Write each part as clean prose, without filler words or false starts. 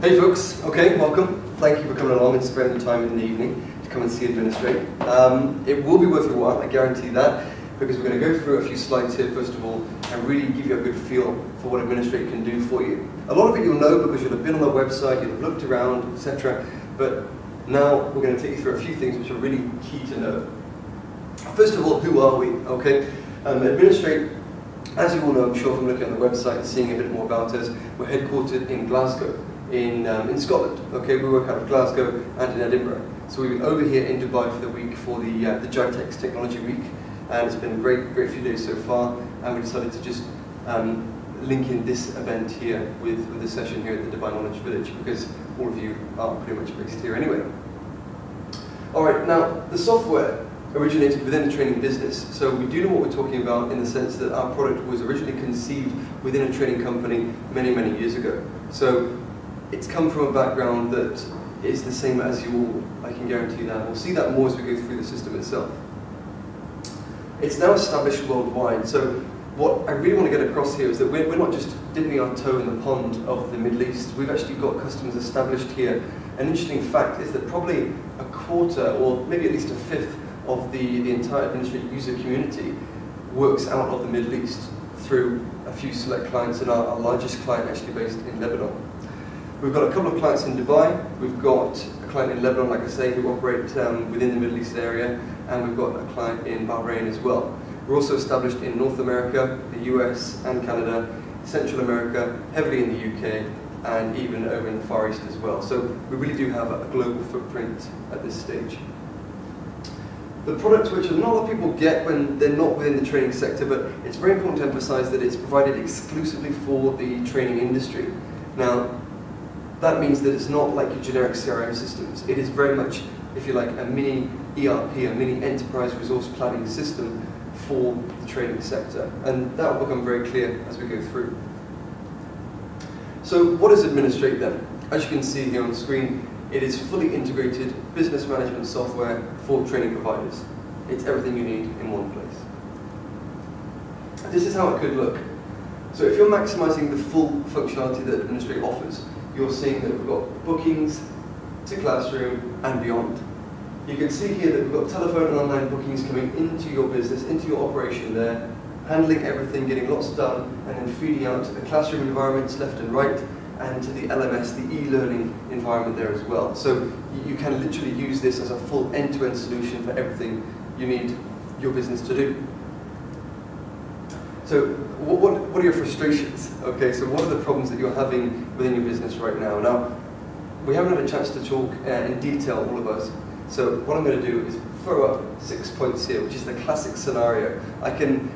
Hey folks, okay, welcome. Thank you for coming along and spending the time in the evening to come and see Administrate. It will be worth your while, I guarantee that, because we're going to go through a few slides here first of all and really give you a good feel for what Administrate can do for you. A lot of it you'll know because you'll have been on the website, you'll have looked around, etc. But now we're going to take you through a few things which are really key to know. First of all, who are we? Okay, Administrate, as you all know, I'm sure from looking at the website and seeing a bit more about us, we're headquartered in Glasgow, in Scotland. Okay, we work out of Glasgow and in Edinburgh. So we've been over here in Dubai for the week for the GITEX Technology Week, and it's been a great few days so far. And we decided to just link in this event here with the session here at the Dubai Knowledge Village, because all of you are pretty much based here anyway. All right, now the software originated within the training business, so we do know what we're talking about in the sense that our product was originally conceived within a training company many years ago. So it's come from a background that is the same as you all, I can guarantee that. We'll see that more as we go through the system itself. It's now established worldwide, so what I really want to get across here is that we're not just dipping our toe in the pond of the Middle East. We've actually got customers established here. An interesting fact is that probably a quarter, or maybe at least a fifth, of the entire Administrate user community works out of the Middle East through a few select clients, and our largest client actually based in Lebanon. We've got a couple of clients in Dubai, we've got a client in Lebanon, like I say, who operate within the Middle East area, and we've got a client in Bahrain as well. We're also established in North America, the US and Canada, Central America, heavily in the UK, and even over in the Far East as well. So we really do have a global footprint at this stage. The product which a lot of people get when they're not within the training sector, but it's very important to emphasize that it's provided exclusively for the training industry. Now, that means that it's not like your generic CRM systems. It is very much, if you like, a mini ERP, a mini enterprise resource planning system for the training sector. And that will become very clear as we go through. So what is Administrate then? As you can see here on the screen, it is fully integrated business management software for training providers. It's everything you need in one place. This is how it could look. So if you're maximizing the full functionality that Administrate offers, you're seeing that we've got bookings to classroom and beyond. You can see here that we've got telephone and online bookings coming into your business, into your operation there, handling everything, getting lots done, and then feeding out to the classroom environments left and right, and to the LMS, the e-learning environment there as well. So you can literally use this as a full end-to-end solution for everything you need your business to do. So what are your frustrations? Okay, so what are the problems that you're having within your business right now? Now, we haven't had a chance to talk in detail, all of us. So what I'm going to do is throw up 6 points here, which is the classic scenario. I can,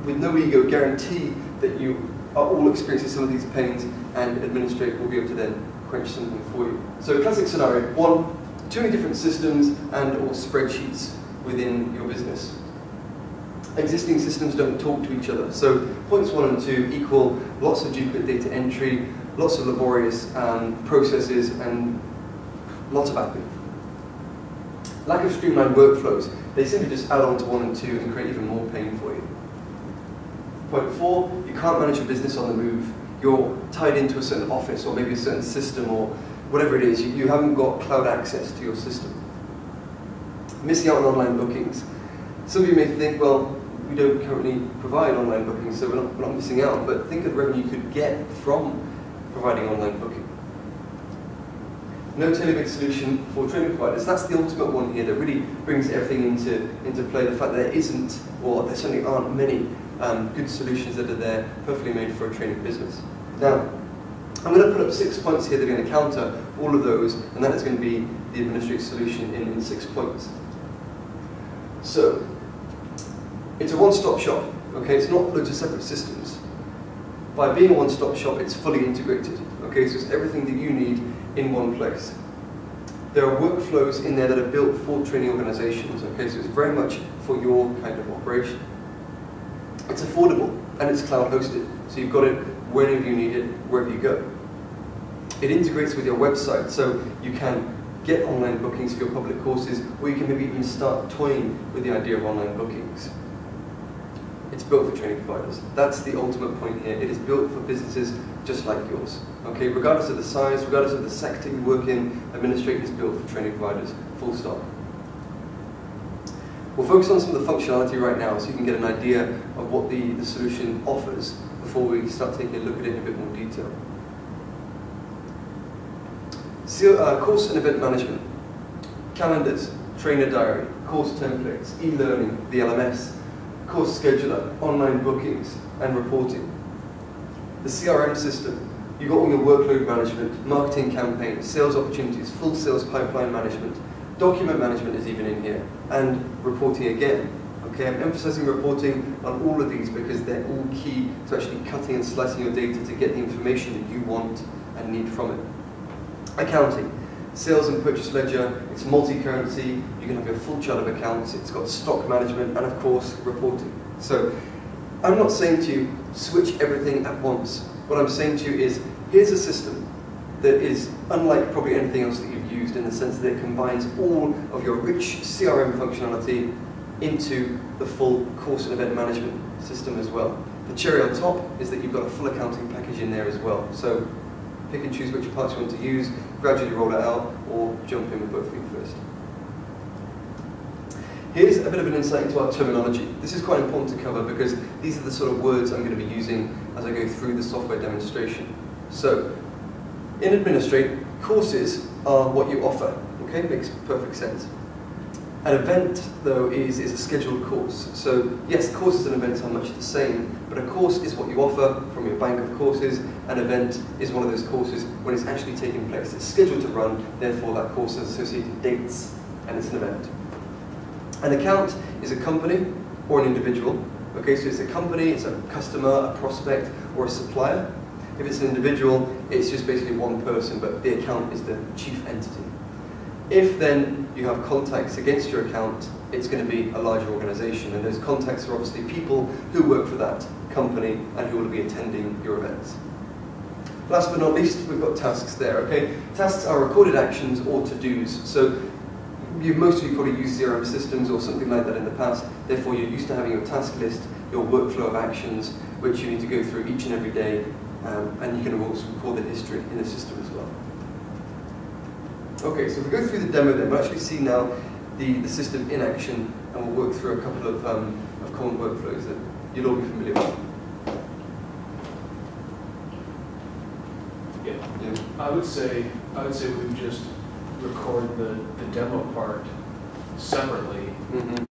with no ego, guarantee that you are all experiencing some of these pains, and Administrate will be able to then quench some of them for you. So classic scenario, 1, too many different systems and or spreadsheets within your business. Existing systems don't talk to each other. So points 1 and 2 equal lots of duplicate data entry, lots of laborious processes, and lots of admin. Lack of streamlined workflows. They simply just add on to 1 and 2 and create even more pain for you. Point 4, you can't manage your business on the move. You're tied into a certain office or maybe a certain system or whatever it is. You haven't got cloud access to your system. Missing out on online bookings. Some of you may think, well, we don't currently provide online bookings, so we're not missing out, but think of the revenue you could get from providing online booking. No tailor-made solution for training providers. That's the ultimate one here that really brings everything into play. The fact that there isn't, or there certainly aren't many good solutions that are there perfectly made for a training business. Now, I'm going to put up 6 points here that are going to counter all of those, and that is going to be the Administrate solution in 6 points. So, it's a one-stop shop, okay? It's not loads of separate systems. By being a one-stop shop, it's fully integrated, okay? So it's everything that you need in one place. There are workflows in there that are built for training organizations, okay? So it's very much for your kind of operation. It's affordable, and it's cloud hosted. So you've got it wherever you need it, wherever you go. It integrates with your website, so you can get online bookings for your public courses, or you can maybe even start toying with the idea of online bookings. It's built for training providers. That's the ultimate point here. It is built for businesses just like yours. Okay, regardless of the size, regardless of the sector you work in, Administrate is built for training providers, full stop. We'll focus on some of the functionality right now so you can get an idea of what the solution offers before we start taking a look at it in a bit more detail. Course and event management, calendars, trainer diary, course templates, e-learning, the LMS, course scheduler, online bookings, and reporting. The CRM system, you've got all your workload management, marketing campaigns, sales opportunities, full sales pipeline management, document management is even in here, and reporting again. Okay, I'm emphasizing reporting on all of these because they're all key to actually cutting and slicing your data to get the information that you want and need from it. Accounting, sales and purchase ledger, it's multi-currency, you can have your full chart of accounts, it's got stock management, and of course, reporting. So, I'm not saying to you, switch everything at once. What I'm saying to you is, here's a system that is unlike probably anything else that you've used in the sense that it combines all of your rich CRM functionality into the full course and event management system as well. The cherry on top is that you've got a full accounting package in there as well. So pick and choose which parts you want to use, gradually roll it out, or jump in with both feet first. Here's a bit of an insight into our terminology. This is quite important to cover because these are the sort of words I'm going to be using as I go through the software demonstration. So, in Administrate, courses are what you offer. Okay, makes perfect sense. An event, though, is a scheduled course. So, yes, courses and events are much the same, but a course is what you offer from your bank of courses. An event is one of those courses when it's actually taking place. It's scheduled to run, therefore that course has associated dates, and it's an event. An account is a company or an individual. Okay, so it's a company, it's a customer, a prospect, or a supplier. If it's an individual, it's just basically one person, but the account is the chief entity. If then you have contacts against your account, it's going to be a larger organization, and those contacts are obviously people who work for that company and who will be attending your events. Last but not least, we've got tasks there, okay? Tasks are recorded actions or to-dos. So most of you probably used CRM systems or something like that in the past, therefore you're used to having your task list, your workflow of actions, which you need to go through each and every day, and you can also record the history in the system as well. Okay, so if we go through the demo then, we'll actually see now the system in action, and we'll work through a couple of common workflows that you'll all be familiar with. Yeah. I would say we would just record the demo part separately.